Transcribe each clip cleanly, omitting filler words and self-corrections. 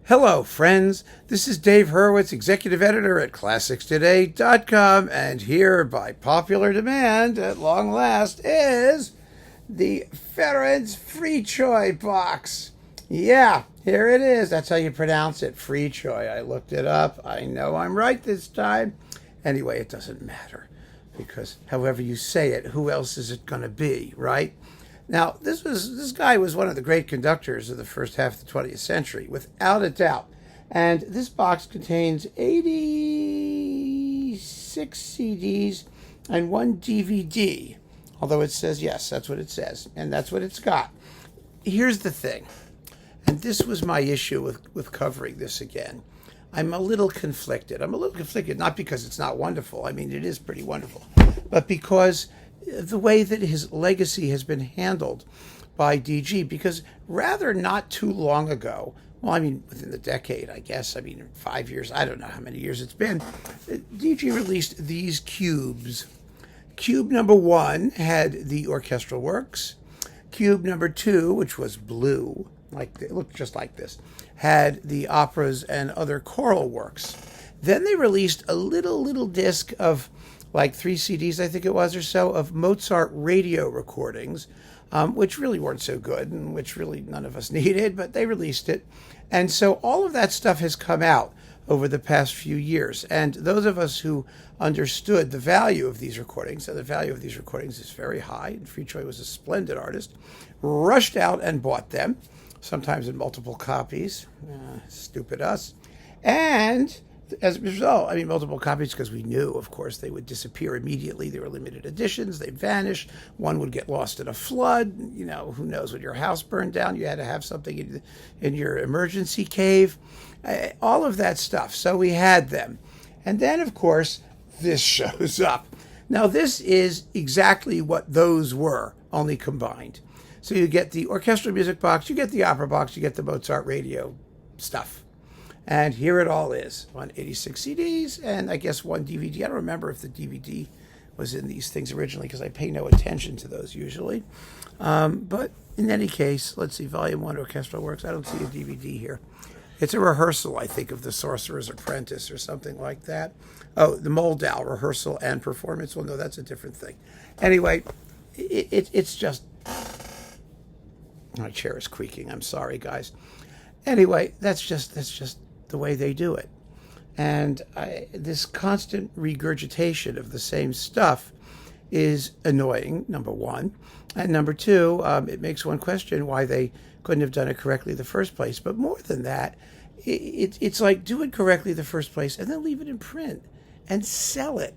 Hello, friends. This is Dave Hurwitz, executive editor at ClassicsToday.com, and here, by popular demand, at long last, is the Ferenc Fricsay box. Yeah, here it is. That's how you pronounce it, Fricsay. I looked it up. I know I'm right this time. Anyway, it doesn't matter, because however you say it, who else is it going to be, right? Now, this guy was one of the great conductors of the first half of the 20th century, without a doubt. And this box contains 86 CDs and one DVD. Although it says, yes, that's what it says. And that's what it's got. Here's the thing. And this was my issue with covering this again. I'm a little conflicted. Not because it's not wonderful. I mean, it is pretty wonderful. But because the way that his legacy has been handled by DG, because rather not too long ago, well, I mean, within the decade, I guess, 5 years, I don't know how many years it's been, DG released these cubes. Cube number 1 had the orchestral works. Cube number 2, which was blue, it looked just like this, had the operas and other choral works. Then they released a little disc of 3 CDs, I think it was, or so, of Mozart radio recordings, which really weren't so good and which really none of us needed, but they released it. And so all of that stuff has come out over the past few years. And those of us who understood the value of these recordings, and the value of these recordings is very high, and Fricsay was a splendid artist, rushed out and bought them, sometimes in multiple copies. Stupid us. And as a result, multiple copies, because we knew, of course, they would disappear immediately. They were limited editions. They'd vanish. One would get lost in a flood. Who knows, when your house burned down, you had to have something in your emergency cave. All of that stuff. So we had them. And then, of course, this shows up. Now, this is exactly what those were, only combined. So you get the orchestral music box, you get the opera box, you get the Mozart radio stuff. And here it all is, on 86 CDs and I guess one DVD. I don't remember if the DVD was in these things originally because I pay no attention to those usually. But in any case, let's see, Volume 1 Orchestral Works. I don't see a DVD here. It's a rehearsal, I think, of The Sorcerer's Apprentice or something like that. Oh, the Moldau, rehearsal and performance. Well, no, that's a different thing. Anyway, it's just... My chair is creaking. I'm sorry, guys. Anyway, that's just the way they do it. And this constant regurgitation of the same stuff is annoying, number one. And number two, it makes one question why they couldn't have done it correctly the first place. But more than that, it's like do it correctly the first place and then leave it in print and sell it.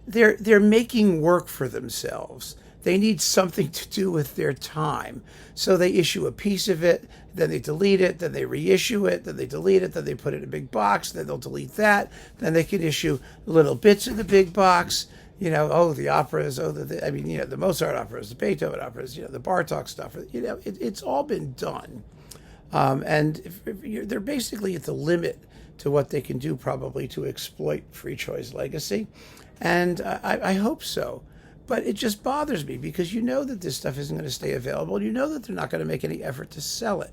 They're making work for themselves. They need something to do with their time. So they issue a piece of it, then they delete it, then they reissue it, then they delete it, then they put it in a big box, then they'll delete that, then they can issue little bits of the big box, the operas, the Mozart operas, the Beethoven operas, the Bartók stuff, it's all been done. And they're basically at the limit to what they can do probably to exploit Fricsay's legacy. And I hope so. But it just bothers me because you know that this stuff isn't going to stay available. You know that they're not going to make any effort to sell it,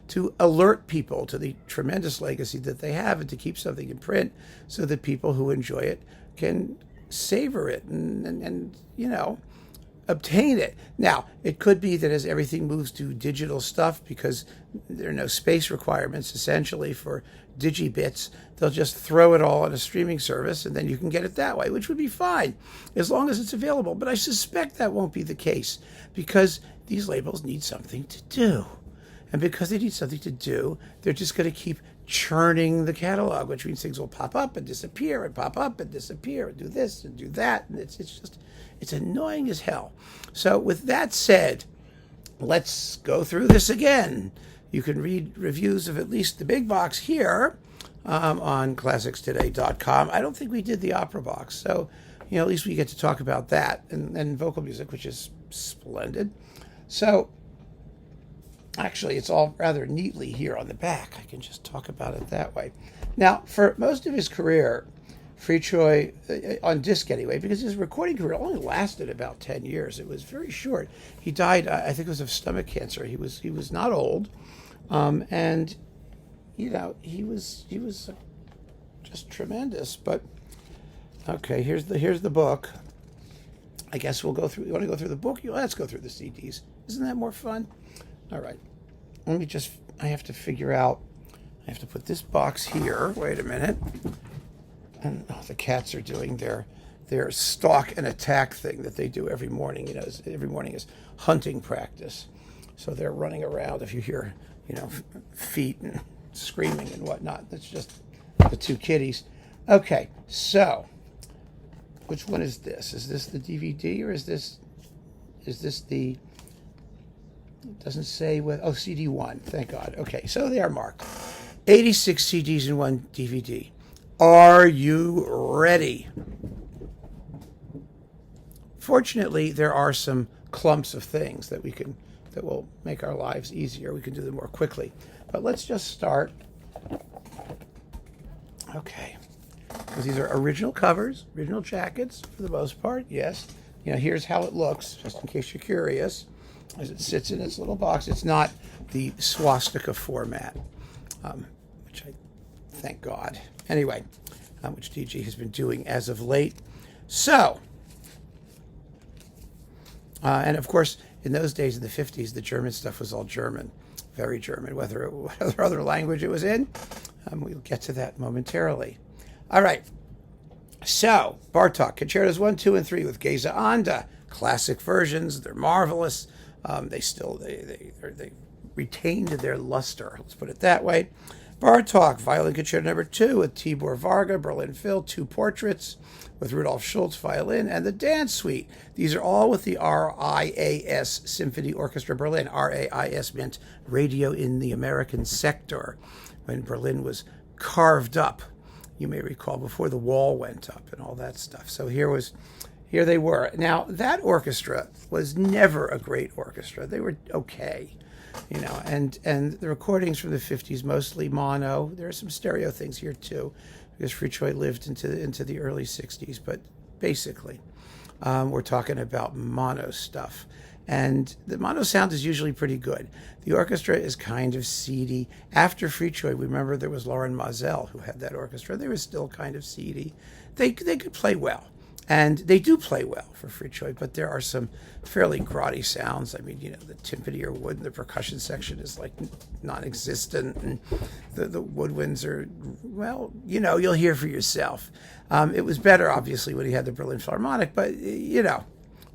to alert people to the tremendous legacy that they have and to keep something in print so that people who enjoy it can savor it and obtain it. Now, it could be that as everything moves to digital stuff, because there are no space requirements essentially for digibits, they'll just throw it all on a streaming service and then you can get it that way, which would be fine as long as it's available. But I suspect that won't be the case because these labels need something to do. And because they need something to do, they're just going to keep churning the catalog, which means things will pop up and disappear and pop up and disappear and do this and do that. And it's annoying as hell. So with that said, let's go through this again. You can read reviews of at least the big box here on ClassicsToday.com. I don't think we did the opera box. So, at least we get to talk about that and vocal music, which is splendid. So, actually, it's all rather neatly here on the back. I can just talk about it that way. Now, for most of his career, Fricsay, on disc anyway, because his recording career only lasted about 10 years. It was very short. He died, I think it was of stomach cancer. He was not old. And he was just tremendous. But okay, here's the book. I guess we'll go through. You want to go through the book? Let's go through the CDs. Isn't that more fun? All right. I have to figure out. I have to put this box here. Wait a minute. And the cats are doing their stalk and attack thing that they do every morning. Every morning is hunting practice. So they're running around. If you hear, feet and screaming and whatnot, that's just the two kitties. Okay, so which one is this? Is this the DVD or is this the? It doesn't say what. CD1. Thank God. Okay, so they are marked. 86 CDs and 1 DVD. Are you ready? Fortunately, there are some clumps of things that will make our lives easier. We can do them more quickly. But let's just start. Okay. Because these are original covers, original jackets for the most part. Yes. Here's how it looks, just in case you're curious, as it sits in its little box. It's not the swastika format, which I thank God. Anyway, which DG has been doing as of late. So, and of course, in those days in the 50s, the German stuff was all German, very German, whether other language it was in. We'll get to that momentarily. All right. So, Bartók, Concertos 1, 2, and 3 with Géza Anda. Classic versions. They're marvelous. They retained their luster. Let's put it that way. Bartók, Violin Concerto number 2 with Tibor Varga, Berlin Phil, 2 portraits with Rudolf Schultz violin, and the Dance Suite. These are all with the RIAS Symphony Orchestra Berlin. RAIS meant Radio in the American Sector, when Berlin was carved up, you may recall, before the wall went up and all that stuff. So here they were. Now, that orchestra was never a great orchestra. They were okay. And the recordings from the 50s, mostly mono. There are some stereo things here too, because Fricsay lived into the early 60s. But basically, we're talking about mono stuff. And the mono sound is usually pretty good. The orchestra is kind of seedy. After Fricsay, remember there was Lauren Mazel who had that orchestra. They were still kind of seedy. They could play well. And they do play well for Fricsay, but there are some fairly grotty sounds. I mean, the timpani or wood in the percussion section is like non-existent, and the woodwinds are, well, you'll hear for yourself. It was better, obviously, when he had the Berlin Philharmonic, but,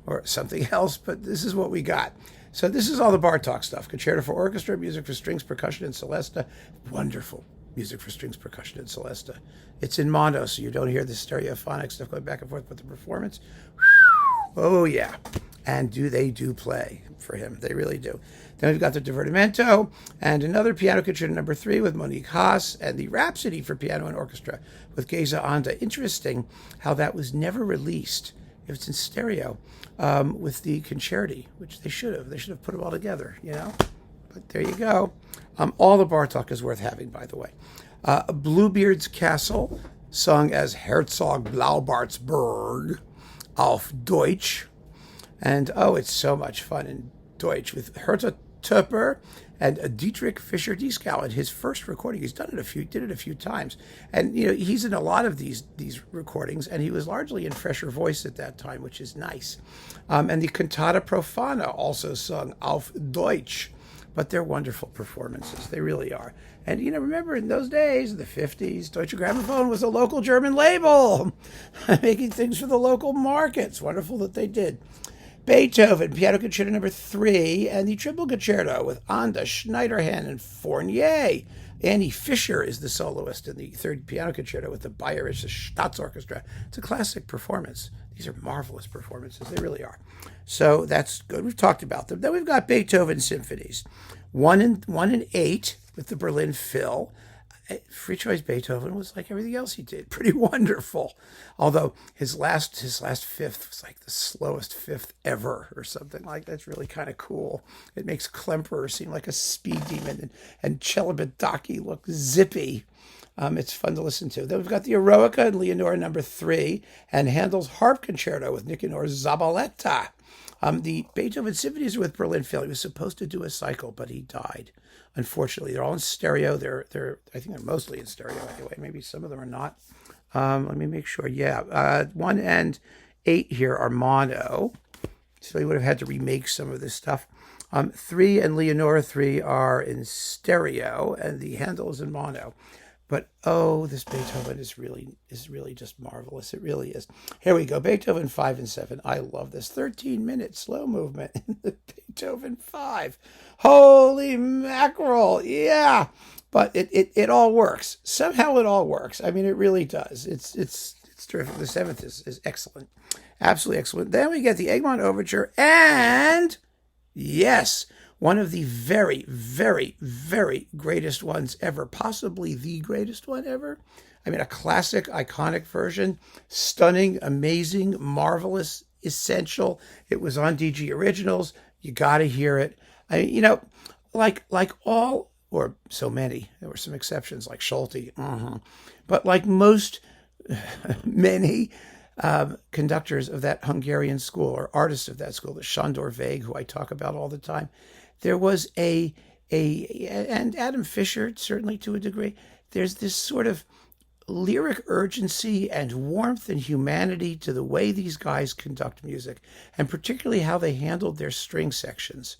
or something else, but this is what we got. So this is all the Bartók stuff. Concerto for orchestra, music for strings, percussion, and celesta. Wonderful music for strings, percussion, and celesta. It's in mono, so you don't hear the stereophonic stuff going back and forth, but the performance, oh yeah. And they do play for him. They really do. Then we've got the Divertimento and another piano concerto number 3 with Monique Haas, and the Rhapsody for piano and orchestra with Géza Anda. Interesting how that was never released. If it's in stereo, with the concerti, which they should have. They should have put them all together, But there you go. All the Bartók is worth having, by the way. Bluebeard's Castle, sung as Herzog Blaubartsburg auf Deutsch. And, it's so much fun in Deutsch with Hertha Töpper and Dietrich Fischer-Dieskau. In his first recording, did it a few times. And, he's in a lot of these recordings, and he was largely in fresher voice at that time, which is nice. And the Cantata Profana, also sung auf Deutsch. But they're wonderful performances. They really are. And, remember in those days, in the 50s, Deutsche Grammophon was a local German label, making things for the local markets. Wonderful that they did. Beethoven, Piano Concerto number 3, and the Triple Concerto with Anda, Schneiderhan, and Fournier. Annie Fischer is the soloist in the 3rd Piano Concerto with the Bayerische Staatsorchestra. It's a classic performance. These are marvelous performances. They really are. So that's good. We've talked about them. Then we've got Beethoven symphonies. 1 and 8 with the Berlin Phil. Fricsay's Beethoven was like everything else he did. Pretty wonderful. Although his last fifth was like the slowest fifth ever or something like that. That's really kind of cool. It makes Klemperer seem like a speed demon, and Celibidache look zippy. It's fun to listen to. Then we've got the Eroica and Leonora number 3, and Handel's Harp Concerto with Nicanor Zabaleta. The Beethoven symphonies are with Berlin Phil. He was supposed to do a cycle, but he died, Unfortunately, they're all in stereo. I think they're mostly in stereo anyway. Maybe some of them are not. Let me make sure. Yeah, 1 and 8 here are mono. So you would have had to remake some of this stuff. 3 and Leonora 3 are in stereo, and the Handel is in mono. But oh, this Beethoven is really just marvelous. It really is. Here we go. Beethoven 5 and 7. I love this 13-minute slow movement in the Beethoven 5. Holy mackerel! Yeah, but it all works. Somehow it all works. I mean, it really does. It's terrific. The 7th is excellent, absolutely excellent. Then we get the Egmont Overture, and yes, one of the very, very, very greatest ones ever, possibly the greatest one ever. I mean, a classic, iconic version, stunning, amazing, marvelous, essential. It was on DG Originals. You got to hear it. I mean, like all, or so many, there were some exceptions like Schulte, but like most, many conductors of that Hungarian school, or artists of that school, the Sándor Vég, who I talk about all the time, there was and Adam Fischer, certainly to a degree, there's this sort of lyric urgency and warmth and humanity to the way these guys conduct music, and particularly how they handled their string sections.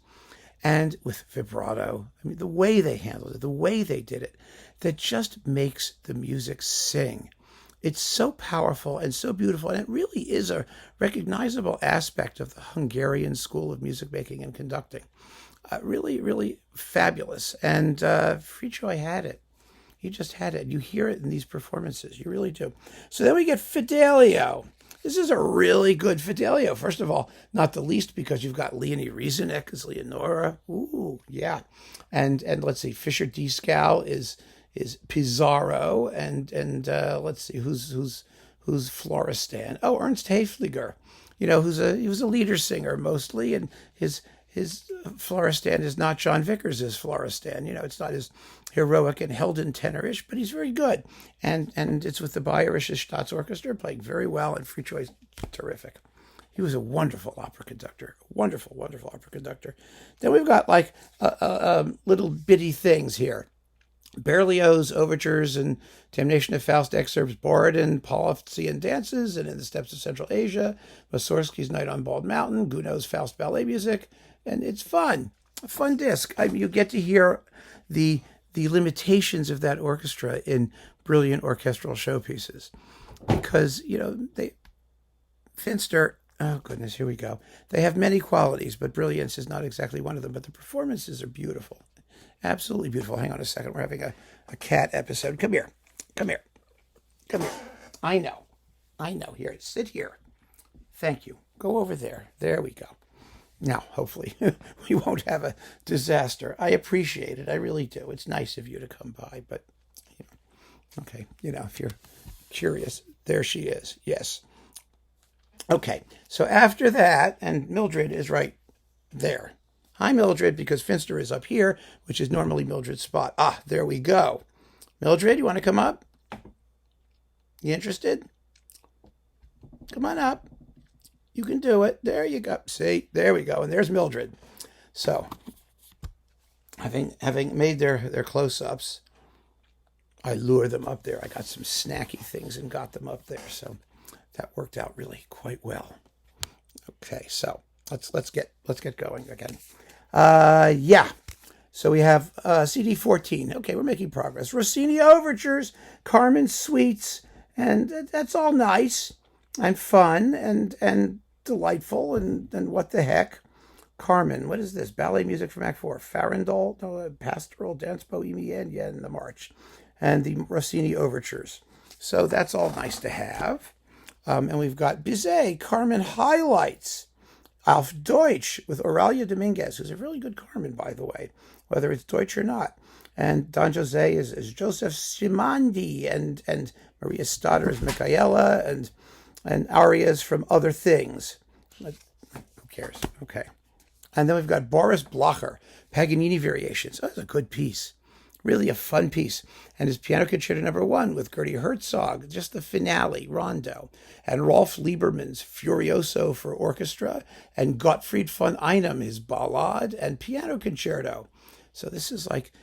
And with vibrato, I mean, the way they handled it, the way they did it, that just makes the music sing. It's so powerful and so beautiful, and it really is a recognizable aspect of the Hungarian school of music making and conducting. Really, really fabulous. And Fricsay had it. He just had it. You hear it in these performances. You really do. So then we get Fidelio. This is a really good Fidelio. First of all, not the least because you've got Leonie Rieseneck as Leonora. Ooh, yeah. And let's see, Fischer Dieskau is Pizarro, and let's see who's Florestan. Oh, Ernst Haefliger. He was a leader singer mostly, and his Florestan is not John Vickers' Florestan. It's not as heroic and Helden tenorish, but he's very good. And it's with the Bayerische Staatsorchester, playing very well, and Fricsay's terrific. He was a wonderful opera conductor. Wonderful, wonderful opera conductor. Then we've got like little bitty things here. Berlioz overtures and Damnation of Faust excerpts, Borodin, Poloftsy dances, and In the Steppes of Central Asia, Mussorgsky's Night on Bald Mountain, Gounod's Faust ballet music, and it's fun. A fun disc. I mean, you get to hear the limitations of that orchestra in brilliant orchestral showpieces, because Finster. Oh goodness, here we go. They have many qualities, but brilliance is not exactly one of them. But the performances are beautiful. Absolutely beautiful. Hang on a second. We're having a cat episode. Come here. Come here. Come here. I know. Here. Sit here. Thank you. Go over there. There we go. Now, hopefully, we won't have a disaster. I appreciate it. I really do. It's nice of you to come by. But, okay. If you're curious, there she is. Yes. Okay. So after that, and Mildred is right there. Hi, Mildred, because Finster is up here, which is normally Mildred's spot. Ah, there we go. Mildred, you want to come up? You interested? Come on up. You can do it. There you go. See, there we go. And there's Mildred. So, having made their close-ups, I lure them up there. I got some snacky things and got them up there. So that worked out really quite well. Okay, so let's get going again. Yeah. So we have CD 14. Okay, we're making progress. Rossini overtures, Carmen suites, and that's all nice and fun and delightful and what the heck. Carmen, what is this? Ballet music from Act 4. Farandol, Pastoral, Dance Bohemian, and the March. And the Rossini overtures. So that's all nice to have. And we've got Bizet, Carmen highlights. Auf Deutsch with Aurelio Dominguez, who's a really good Carmen, by the way, whether it's Deutsch or not. And Don Jose is Joseph Simandi, and Maria Stoddard is Michaela, and arias from other things. Who cares? Okay. And then we've got Boris Blocher, Paganini Variations. Oh, that's a good piece. Really a fun piece. And his Piano Concerto No. 1 with Gertie Herzog, just the finale, Rondo. And Rolf Lieberman's Furioso for orchestra. And Gottfried von Einem, his Ballade and Piano Concerto. So this is like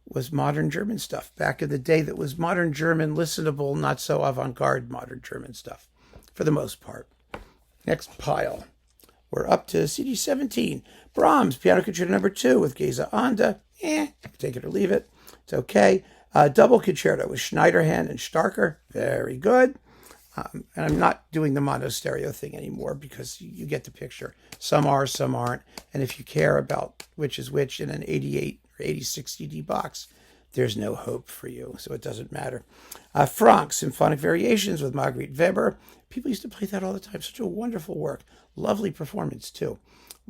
was modern German stuff. Back in the day, that was modern German, listenable, not so avant-garde modern German stuff, for the most part. Next pile. We're up to CD 17. Brahms, Piano Concerto No. 2 with Geza Anda. Take it or leave it. It's okay. Double Concerto with Schneiderhan and Starker. Very good. And I'm not doing the mono stereo thing anymore because you get the picture. Some are, some aren't. And if you care about which is which in an 88 or 86 CD box, there's no hope for you, so it doesn't matter. Franck, Symphonic Variations with Marguerite Weber. People used to play that all the time. Such a wonderful work. Lovely performance, too.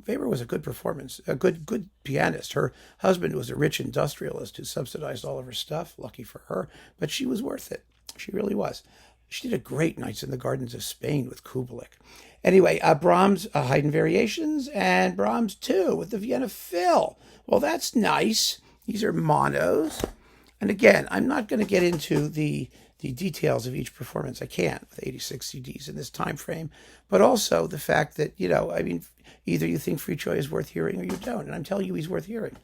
Weber was a good performance, a good pianist. Her husband was a rich industrialist who subsidized all of her stuff. Lucky for her, but she was worth it. She really was. She did a great Nights in the Gardens of Spain with Kubelik. Anyway, Brahms, Haydn Variations, and Brahms 2 with the Vienna Phil. Well, that's nice. These are monos. And again, I'm not going to get into the details of each performance. I can't with 86 CDs in this time frame. But also the fact that, either you think Fricsay is worth hearing or you don't. And I'm telling you he's worth hearing.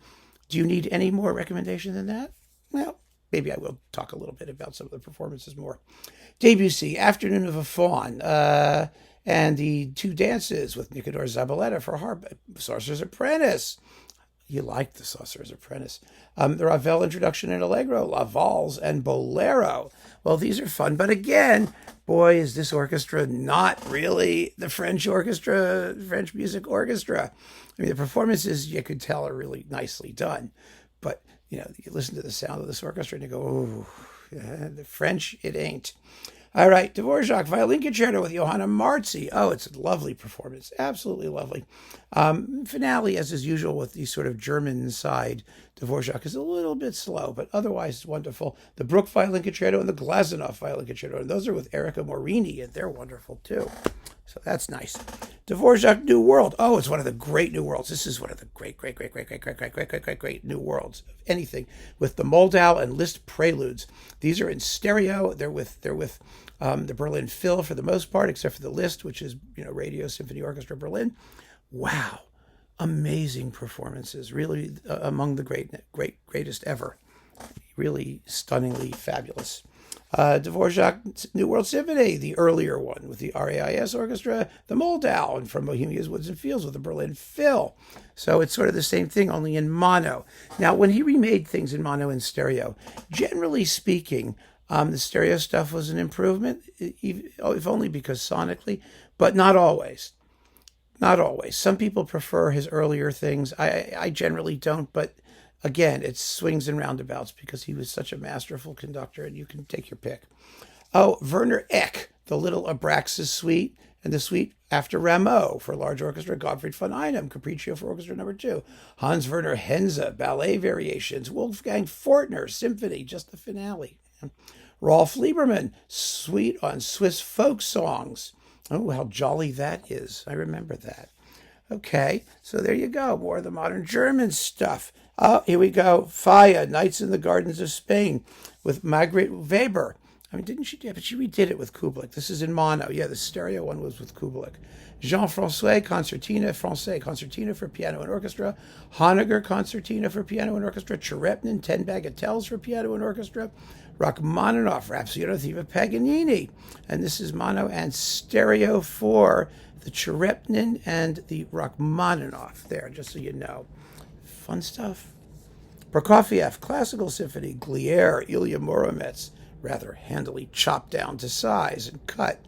Do you need any more recommendation than that? Well, maybe I will talk a little bit about some of the performances more. Debussy, Afternoon of a Faun, and the two dances with Nicodore Zabaleta for harp, Sorcerer's Apprentice. You liked the Sorcerer's Apprentice. The Ravel Introduction in Allegro, La Valse, and Bolero. Well, these are fun, but again, boy, is this orchestra not really the French orchestra, French music orchestra. I mean, the performances, you could tell, are really nicely done. But, you listen to the sound of this orchestra and you go, oh, yeah, the French, it ain't. All right, Dvorak, Violin Concerto with Johanna Marzi. Oh, it's a lovely performance. Absolutely lovely. Finale, as is usual with the sort of German side, Dvorak is a little bit slow, but otherwise it's wonderful. The Bruch Violin Concerto and the Glazunov Violin Concerto. And those are with Erika Morini, and they're wonderful too. So that's nice. Dvorak, New World. Oh, it's one of the great new worlds. This is one of the great new worlds of anything, with the Moldau and Liszt preludes. These are in stereo. They're with the Berlin Phil for the most part, except for the Liszt, which is Radio Symphony Orchestra Berlin. Wow, amazing performances. Really among the greatest ever. Really stunningly fabulous. Dvorak, New World Symphony, the earlier one with the RAIS Orchestra, the Moldau, and from Bohemia's Woods and Fields with the Berlin Phil. So it's sort of the same thing, only in mono. Now, when he remade things in mono and stereo, generally speaking, the stereo stuff was an improvement, if only because sonically, but not always. Not always. Some people prefer his earlier things. I generally don't, but again, it swings and roundabouts because he was such a masterful conductor, and you can take your pick. Oh, Werner Eck, the Little Abraxas Suite, and the Suite after Rameau for large orchestra, Gottfried von Einem, Capriccio for Orchestra No. 2, Hans Werner Henze, Ballet Variations, Wolfgang Fortner, Symphony, just the finale. Rolf Liebermann, Suite on Swiss Folk Songs. Oh, how jolly that is. I remember that. Okay, so there you go. More of the modern German stuff. Oh, here we go. Faya, Nights in the Gardens of Spain with Margaret Weber. I mean, didn't she? Yeah, but she redid it with Kubelik. This is in mono. Yeah, the stereo one was with Kubelik. Jean-François Concertina Francais, Concertina for Piano and Orchestra. Honegger Concertina for Piano and Orchestra. Cherepnin, 10 Bagatelles for Piano and Orchestra. Rachmaninoff, Rhapsody on a Theme of Paganini. And this is mono and stereo for the Cherepnin and the Rachmaninoff there, just so you know. Fun stuff. Prokofiev, Classical Symphony, Glier, Ilya Muromets, rather handily chopped down to size and cut.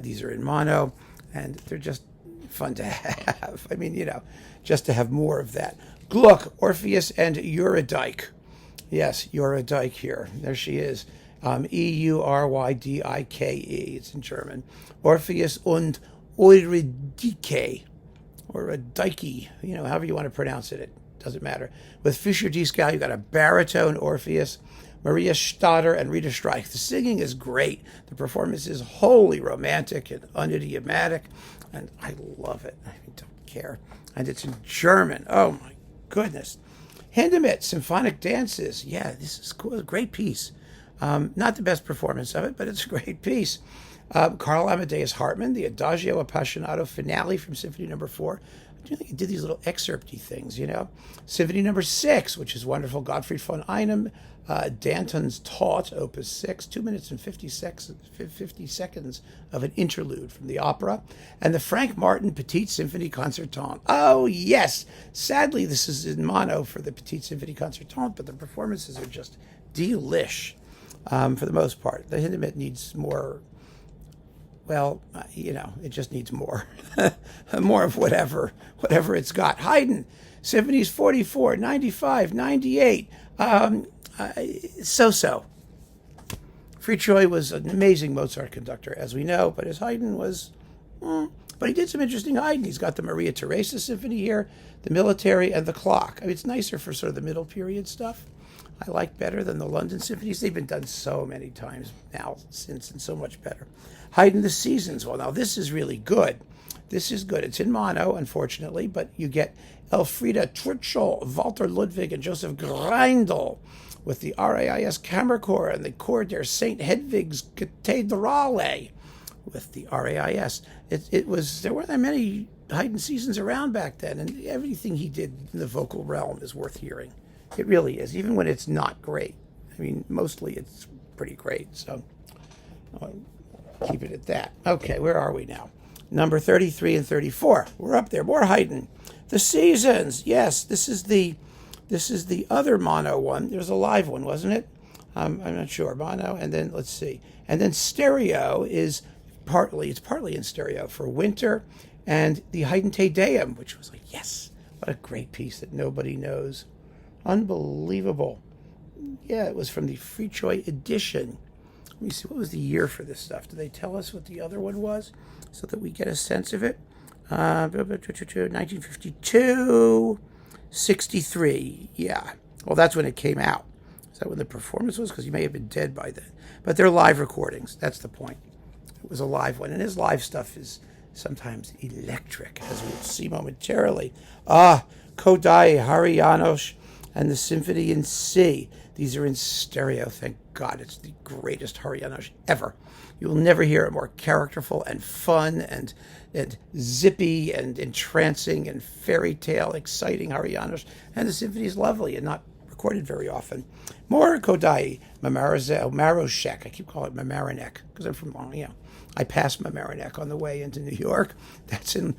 These are in mono, and they're just fun to have. I mean, just to have more of that. Gluck, Orpheus and Eurydyke. Yes, Eurydyke here. There she is. Eurydyke. It's in German. Orpheus und Eurydice, or a Dike, however you want to pronounce it. It doesn't matter. With Fischer-Dieskau, you got a baritone Orpheus, Maria Stadter, and Rita Streich. The singing is great. The performance is wholly romantic and unidiomatic, and I love it. I don't care. And it's in German. Oh, my goodness. Hindemith, Symphonic Dances. Yeah, this is cool. A great piece. Not the best performance of it, but it's a great piece. Carl Amadeus Hartmann, the Adagio Appassionato finale from Symphony No. 4. He did these little excerpty things, Symphony number 6, which is wonderful. Gottfried von Einem, Danton's Taut, Opus 6, 2 minutes and 50 seconds of an interlude from the opera, and the Frank Martin Petite Symphonie Concertante. Oh, yes! Sadly, this is in mono for the Petite Symphonie Concertante, but the performances are just delish for the most part. The Hindemith needs more. Well, it just needs more. More of whatever it's got. Haydn, Symphonies 44, 95, 98. So-so. Fricsay was an amazing Mozart conductor, as we know, but his Haydn was... But he did some interesting Haydn. He's got the Maria Theresa Symphony here, the Military, and the Clock. I mean, it's nicer for sort of the middle period stuff. I like better than the London symphonies. They've been done so many times now since, and so much better. Haydn the Seasons. Well, now this is really good. This is good. It's in mono, unfortunately, but you get Elfriede Trutschel, Walter Ludwig, and Joseph Greindl with the RAIS Kammerchor and the Chor der St. Hedwig's Kathedrale with the RAIS. There weren't that many Haydn Seasons around back then, and everything he did in the vocal realm is worth hearing. It really is, even when it's not great. I mean, mostly it's pretty great, so I'll keep it at that. Okay, where are we now? Number 33 and 34. We're up there. More Haydn. The Seasons. Yes, this is the other mono one. There was a live one, wasn't it? I'm not sure. Mono, and then let's see. And then stereo is partly in stereo for winter, and the Haydn Te Deum, which was like, yes, what a great piece that nobody knows. Unbelievable. Yeah, it was from the Fricsay edition. Let me see, what was the year for this stuff? Do they tell us what the other one was so that we get a sense of it? 1952, 63. Yeah. Well, that's when it came out. Is that when the performance was? Because he may have been dead by then. But they're live recordings. That's the point. It was a live one. And his live stuff is sometimes electric, as we'll see momentarily. Kodály, Hari János, and the Symphony in C. These are in stereo, thank God. It's the greatest Hari János ever. You will never hear a more characterful and fun and zippy and entrancing and fairy tale exciting Hari János. And the symphony is lovely and not recorded very often. More Kodály, Mamaroneck. I keep calling it Mamaroneck because I'm from I passed Mamaroneck on the way into New York. That's in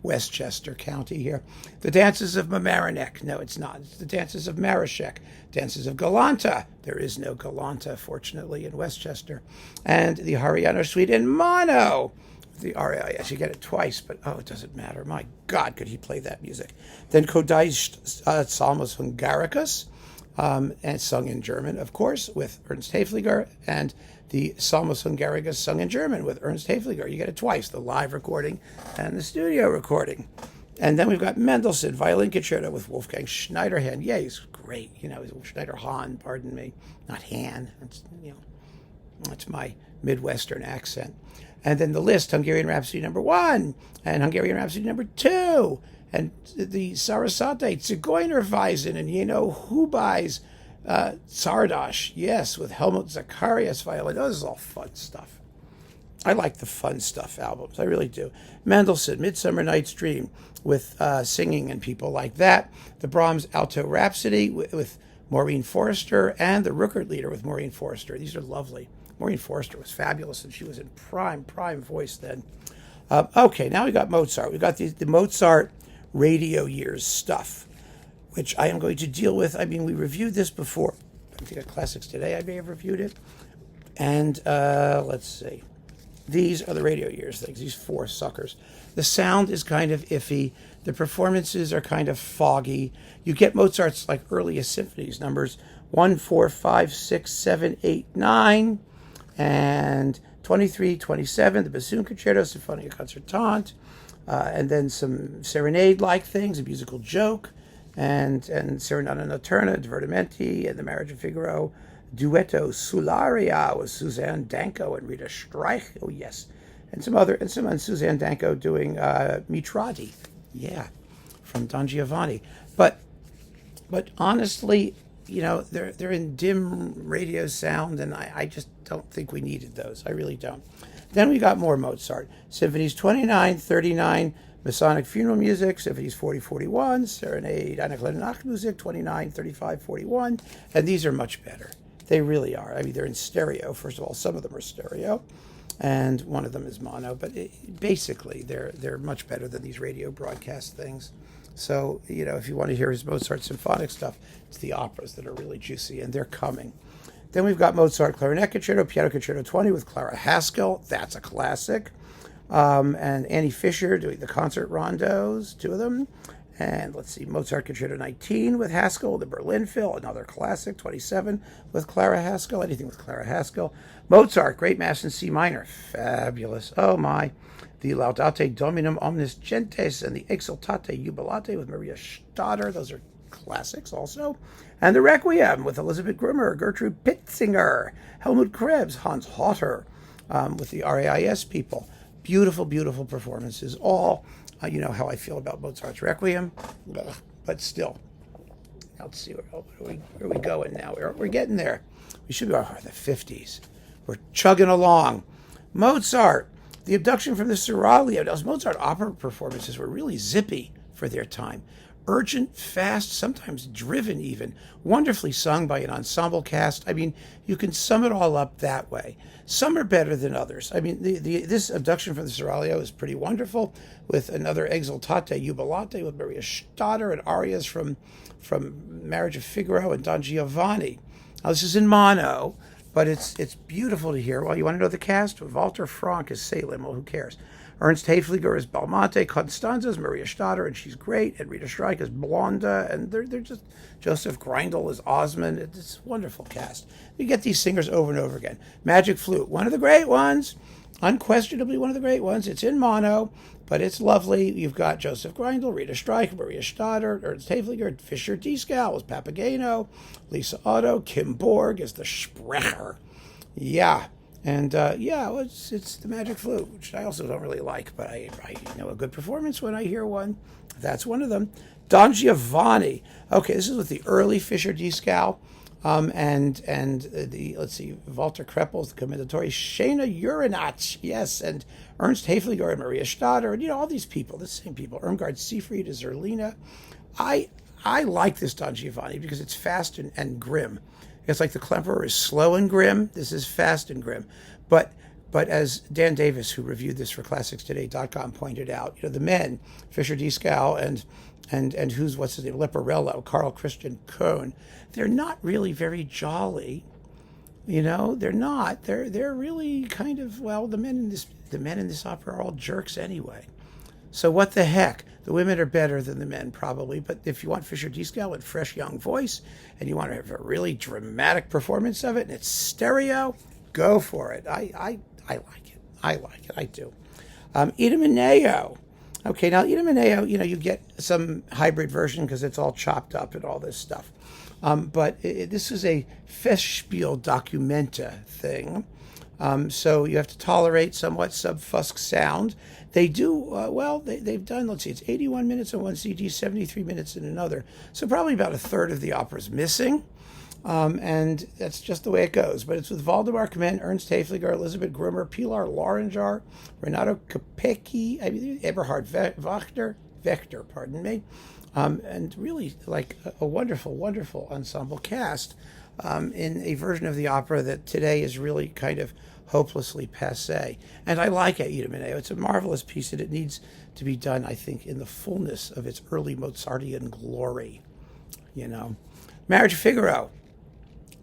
Westchester County here. The Dances of Mamaroneck. No, it's not. It's the Dances of Maroshek. Dances of Galanta. There is no Galanta, fortunately, in Westchester. And the Hari János Suite in mono. The RAIS, you get it twice, but it doesn't matter. My God, could he play that music? Then Kodály's Salmos Hungaricus, and sung in German, of course, with Ernst Häfliger, and the Salmos Hungaricus sung in German with Ernst Häfliger. You get it twice, the live recording and the studio recording. And then we've got Mendelssohn, Violin Concerto with Wolfgang Schneiderhan. Yeah, he's great. He's Schneiderhan, pardon me, not Han. That's my Midwestern accent. And then the Liszt, Hungarian Rhapsody number 1, and Hungarian Rhapsody number 2, and the Sarasate, Zigeunerweisen, and Hubei's Czardas, yes, with Helmut Zacharias violin. Oh, this is all fun stuff. I like the fun stuff albums. I really do. Mendelssohn, Midsummer Night's Dream, with singing and people like that. The Brahms Alto Rhapsody with Maureen Forrester, and the Ruckert Lieder with Maureen Forrester. These are lovely. Maureen Forrester was fabulous, and she was in prime voice then. Okay, now we got Mozart. We got the Mozart radio years stuff, which I am going to deal with. I mean, we reviewed this before. I think at Classics Today I may have reviewed it. And let's see. These are the radio years things, these 4 suckers. The sound is kind of iffy. The performances are kind of foggy. You get Mozart's earliest symphonies, numbers 1, 4, 5, 6, 7, 8, 9, and 23, 27, the Bassoon Concerto, Sinfonia Concertante, and then some serenade-like things, a musical joke, and Serenata Notturna, Divertimenti, and The Marriage of Figaro, Duetto Sularia with Suzanne Danko and Rita Streich. Oh, yes. And Suzanne Danko doing Mitrati. Yeah, from Don Giovanni. But honestly, they're in dim radio sound, and I just don't think we needed those. I really don't. Then we got more Mozart. Symphonies 29, 39, Masonic funeral music, Symphonies 40, 41, Serenade, Eine kleine Nachtmusik, 29, 35, 41, and these are much better. They really are. I mean, they're in stereo. First of all, some of them are stereo, and one of them is mono, but basically they're much better than these radio broadcast things. So, if you want to hear his Mozart symphonic stuff, it's the operas that are really juicy, and they're coming. Then we've got Mozart Clarinet Concerto, Piano Concerto 20 with Clara Haskell. That's a classic. And Annie Fisher doing the concert rondos, 2 of them. And let's see, Mozart Concerto 19 with Haskell, the Berlin Phil, another classic, 27 with Clara Haskell, anything with Clara Haskell. Mozart, Great Mass in C minor, fabulous. Oh my. The Laudate Dominum Omnis Gentes and the Exultate Jubilate with Maria Stadter, those are classics also. And the Requiem with Elizabeth Grimmer, Gertrude Pitzinger, Helmut Krebs, Hans Hotter, with the RAIS people. Beautiful, beautiful performances. All, you know how I feel about Mozart's Requiem, but still. Let's see, where are we going now? We're getting there. We should be in the 50s. We're chugging along. Mozart, the abduction from the Seraglio. Those Mozart opera performances were really zippy for their time. Urgent, fast, sometimes driven even, wonderfully sung by an ensemble cast. I mean, you can sum it all up that way. Some are better than others. I mean, this abduction from the Seraglio is pretty wonderful, with another Exultate Jubilate with Maria Stadter and arias from Marriage of Figaro and Don Giovanni. Now, this is in mono, but it's beautiful to hear. Well, you want to know the cast? Walter Frank is Salem. Well, who cares? Ernst Hayfliger is Belmonte, Constanza is Maria Stadter, and she's great, and Rita Streich is Blonda, and they're just, Joseph Greindl is Osmond. It's a wonderful cast. You get these singers over and over again. Magic Flute, one of the great ones, unquestionably one of the great ones. It's in mono, but it's lovely. You've got Joseph Greindl, Rita Streich, Maria Stadter, Ernst Hayfliger, Fischer Dieskau is Papageno, Lisa Otto, Kim Borg is the Sprecher. Yeah. And, it's the Magic Flute, which I also don't really like, but I know a good performance when I hear one. That's one of them. Don Giovanni. Okay, this is with the early Fischer Dieskau, and the, let's see, Walter Kreppels, the commendatory, Shana Urinach, yes, and Ernst Hayfliger and Maria Stadter, and, all these people, the same people. Irmgard Seefried is Zerlina. I like this Don Giovanni because it's fast and grim. It's like the Klemperer is slow and grim. This is fast and grim. But as Dan Davis, who reviewed this for ClassicsToday.com, pointed out, the men, Fischer Dieskau and what's his name, Leporello, Carl Christian Kohn, they're not really very jolly. They're not. They're really kind of, well, the men in this opera are all jerks anyway. So what the heck? The women are better than the men, probably. But if you want Fischer Dieskau with fresh young voice, and you want to have a really dramatic performance of it, and it's stereo, go for it. I like it. I like it. I do. Idomeneo. Okay, now Idomeneo, you get some hybrid version because it's all chopped up and all this stuff. But this is a Festspiel Documenta thing. So you have to tolerate somewhat subfusc sound. They do, they've done, let's see, it's 81 minutes on one CD, 73 minutes in another. So probably about a third of the opera's missing. And that's just the way it goes. But it's with Waldemar Kment, Ernst Hayfliger, Elizabeth Grimmer, Pilar Lorenjar, Renato Capecchi, Eberhard Wächter, pardon me. And really like a wonderful, wonderful ensemble cast in a version of the opera that today is really kind of hopelessly passé. And I like Idomeneo. It's a marvelous piece, and it needs to be done, I think, in the fullness of its early Mozartian glory. Marriage of Figaro.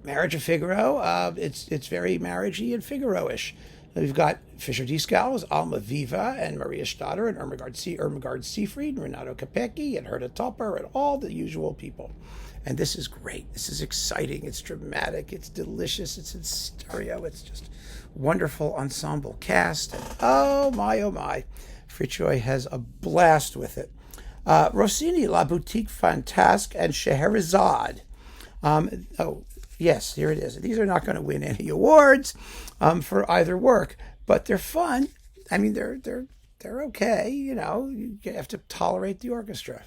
It's very marriagey and Figaro-ish. We've got Fischer Dieskau as Alma Viva and Maria Stadter and Irmgard Seefried and Renato Capecchi and Herta Topper and all the usual people. And this is great. This is exciting. It's dramatic. It's delicious. It's in stereo. It's just wonderful ensemble cast. And oh my. Fricsay has a blast with it. Rossini, La Boutique Fantasque and Scheherazade. Yes, here it is. These are not going to win any awards for either work, but they're fun. I mean, they're okay. You have to tolerate the orchestra.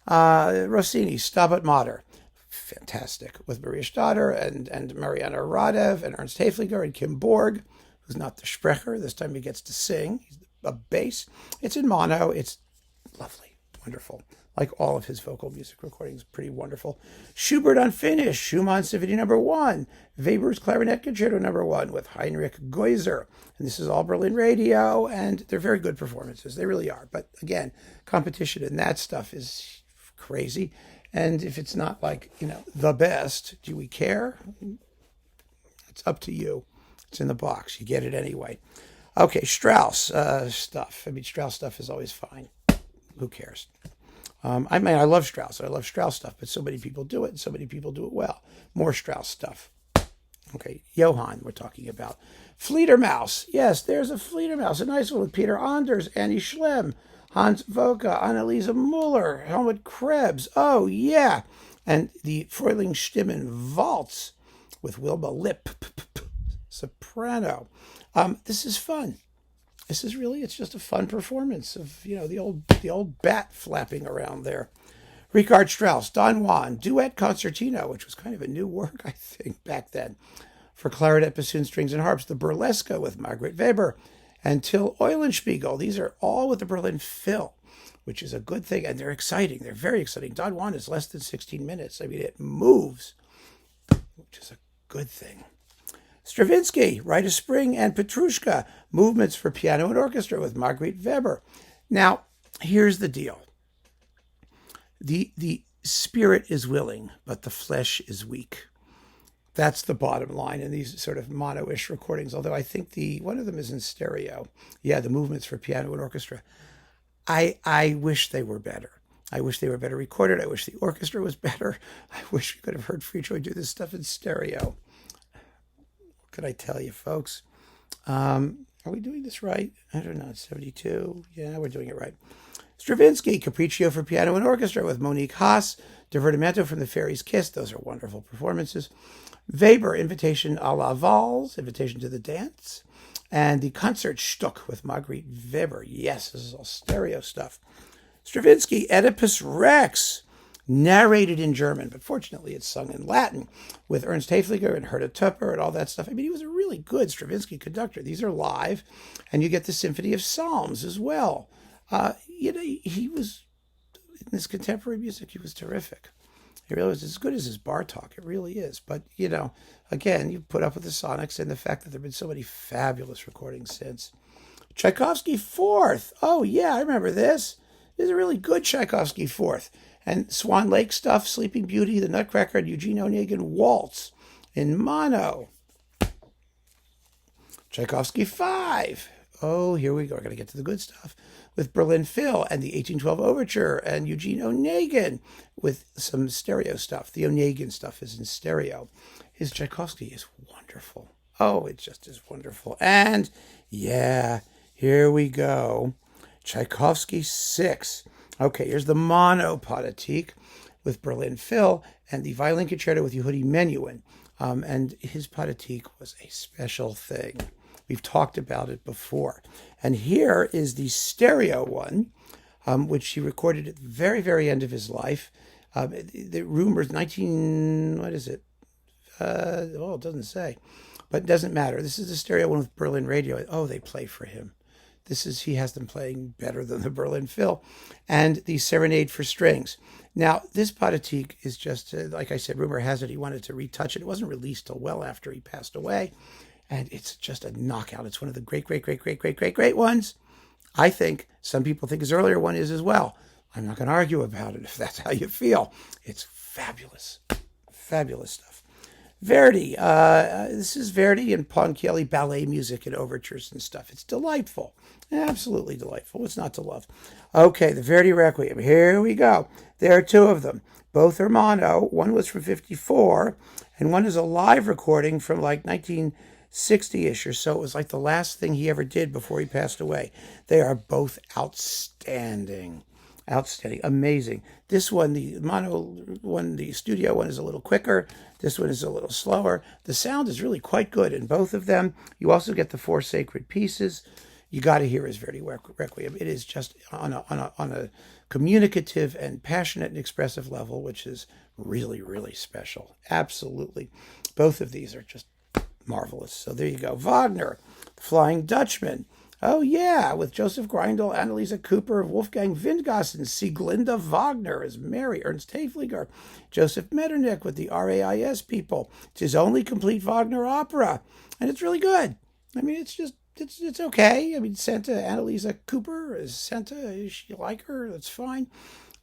Rossini, Stabat Mater, fantastic, with Maria Stadter and Mariana Radev and Ernst Häfliger and Kim Borg, who's not the Sprecher. This time he gets to sing. He's a bass. It's in mono. It's lovely, wonderful. Like all of his vocal music recordings, pretty wonderful. Schubert Unfinished, Schumann Symphony No. 1, Weber's Clarinet Concerto No. 1 with Heinrich Geuser. And this is all Berlin Radio, and they're very good performances. They really are. But again, competition in that stuff is crazy. And if it's not like, the best, do we care? It's up to you. It's in the box. You get it anyway. Okay, Strauss stuff. Strauss stuff is always fine. Who cares? I love Strauss. I love Strauss stuff, but so many people do it, and so many people do it well. More Strauss stuff. Okay, Johann, we're talking about. Fledermaus. Yes, there's a Fledermaus, a nice one with Peter Anders, Annie Schlemm, Hans Voka, Anneliese Muller, Helmut Krebs. Oh, yeah. And the Frühlingsstimmen Waltz with Wilma Lipp, soprano. This is fun. This is really, it's just a fun performance of, the old bat flapping around there. Richard Strauss, Don Juan, Duet Concertino, which was kind of a new work, I think, back then, for clarinet, bassoon, strings, and harps. The Burlesca with Margaret Weber and Till Eulenspiegel. These are all with the Berlin Phil, which is a good thing, and they're exciting. They're very exciting. Don Juan is less than 16 minutes. It moves, which is a good thing. Stravinsky, Rite of Spring, and Petrushka, movements for piano and orchestra with Margaret Weber. Now, here's the deal. The spirit is willing, but the flesh is weak. That's the bottom line in these sort of mono-ish recordings, although I think one of them is in stereo. Yeah, the movements for piano and orchestra. I wish they were better. I wish they were better recorded. I wish the orchestra was better. I wish you could have heard Fricsay do this stuff in stereo. Could I tell you, folks? Are we doing this right? I don't know. It's 72. Yeah, we're doing it right. Stravinsky, Capriccio for piano and orchestra with Monique Haas, Divertimento from the Fairy's Kiss. Those are wonderful performances. Weber, Invitation à la Valse, Invitation to the Dance. And the Concertstück with Margaret Weber. Yes, this is all stereo stuff. Stravinsky, Oedipus Rex, narrated in German, but fortunately it's sung in Latin with Ernst Häfliger and Herta Tupper and all that stuff. He was a really good Stravinsky conductor. These are live, and you get the Symphony of Psalms as well. He was, in this contemporary music, he was terrific. He really was as good as his Bartók. It really is. But, again, you put up with the sonics and the fact that there have been so many fabulous recordings since. Tchaikovsky Fourth. Oh, yeah, I remember this. This is a really good Tchaikovsky Fourth. And Swan Lake stuff, Sleeping Beauty, The Nutcracker, and Eugene Onegin Waltz in mono. Tchaikovsky 5. Oh, here we go. We're going to get to the good stuff. With Berlin Phil and the 1812 Overture and Eugene Onegin with some stereo stuff. The Onegin stuff is in stereo. His Tchaikovsky is wonderful. Oh, it just is wonderful. And, yeah, here we go. Tchaikovsky 6. Okay, here's the mono Poetique with Berlin Phil and the violin concerto with Yehudi Menuhin. And his Poetique was a special thing. We've talked about it before. And here is the stereo one, which he recorded at the very, very end of his life. The rumors, what is it? It doesn't say. But it doesn't matter. This is the stereo one with Berlin Radio. Oh, they play for him. He has them playing better than the Berlin Phil. And the Serenade for Strings. Now, this Poetique is just, like I said, rumor has it he wanted to retouch it. It wasn't released till well after he passed away. And it's just a knockout. It's one of the great ones. I think some people think his earlier one is as well. I'm not going to argue about it if that's how you feel. It's fabulous. Fabulous stuff. Verdi. This is Verdi and Ponchielli ballet music and overtures and stuff. It's delightful. Absolutely delightful. What's not to love? Okay, the Verdi Requiem. Here we go. There are two of them. Both are mono. One was from 54, and one is a live recording from like 1960-ish or so. It was like the last thing he ever did before he passed away. They are both outstanding. Outstanding. Amazing. This one, the mono one, the studio one is a little quicker. This one is a little slower. The sound is really quite good in both of them. You also get the four sacred pieces. You got to hear his Verdi Requiem. It is just on a communicative and passionate and expressive level, which is really, really special. Absolutely. Both of these are just marvelous. So there you go. Wagner, The Flying Dutchman. Oh, yeah, with Joseph Greindl, Anneliese Cooper, Wolfgang Windgassen, Sieglinde Wagner as Mary, Ernst Häfliger, Joseph Metternich with the RAIS people. It's his only complete Wagner opera, and it's really good. I mean, it's okay. I mean, Santa Anneliese Cooper is Santa. Is you like her? That's fine.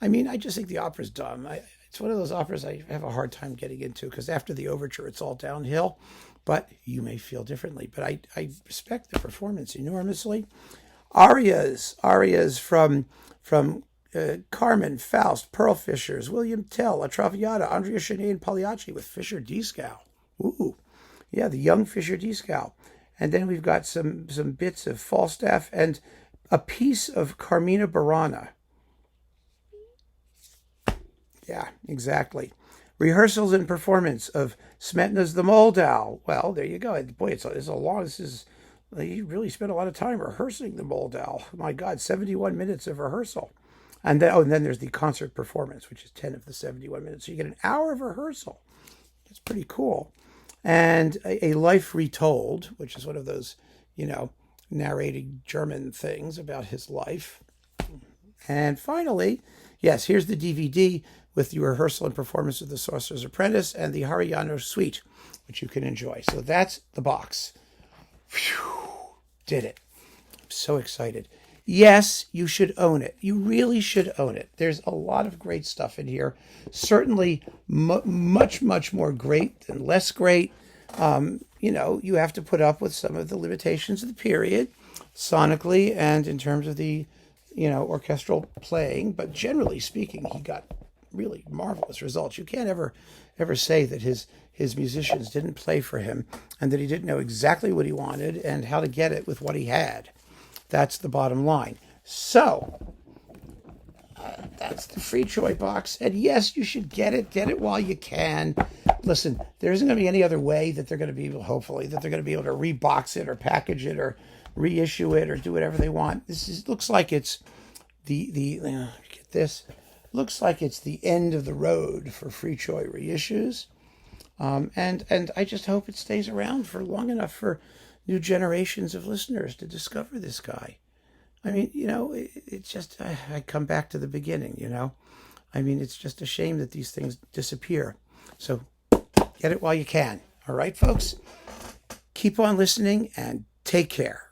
I mean, I just think the opera's dumb. It's one of those operas I have a hard time getting into because after the overture, it's all downhill. But you may feel differently. But I respect the performance enormously. Arias from Carmen, Faust, Pearl Fishers, William Tell, La Traviata, Andrea Chenier, and Pagliacci with Fischer-Dieskau. Ooh, yeah, the young Fischer-Dieskau. And then we've got some bits of Falstaff and a piece of Carmina Burana. Yeah, exactly. Rehearsals and performance of Smetana's The Moldau. Well, there you go. Boy, it's a long. You really spent a lot of time rehearsing the Moldau. My God, 71 minutes of rehearsal, and then there's the concert performance, which is 10 of the 71 minutes. So you get an hour of rehearsal. That's pretty cool. And a Life Retold, which is one of those, narrating German things about his life. And finally, yes, here's the DVD with the rehearsal and performance of The Sorcerer's Apprentice and the Haryana Suite, which you can enjoy. So that's the box. Phew, did it. I'm so excited. Yes, you should own it. You really should own it. There's a lot of great stuff in here. Certainly much, much more great than less great. You have to put up with some of the limitations of the period, sonically and in terms of the, orchestral playing. But generally speaking, he got really marvelous results. You can't ever say that his musicians didn't play for him and that he didn't know exactly what he wanted and how to get it with what he had. That's the bottom line. So that's the Fricsay box. And yes, you should get it while you can. Listen, there isn't going to be any other way that they're going to be able, hopefully, that they're going to be able to rebox it or package it or reissue it or do whatever they want. Looks like it's get this. Looks like it's the end of the road for Fricsay reissues. And I just hope it stays around for long enough for new generations of listeners to discover this guy. I mean, it's just, I come back to the beginning, I mean, it's just a shame that these things disappear. So get it while you can. All right, folks? Keep on listening and take care.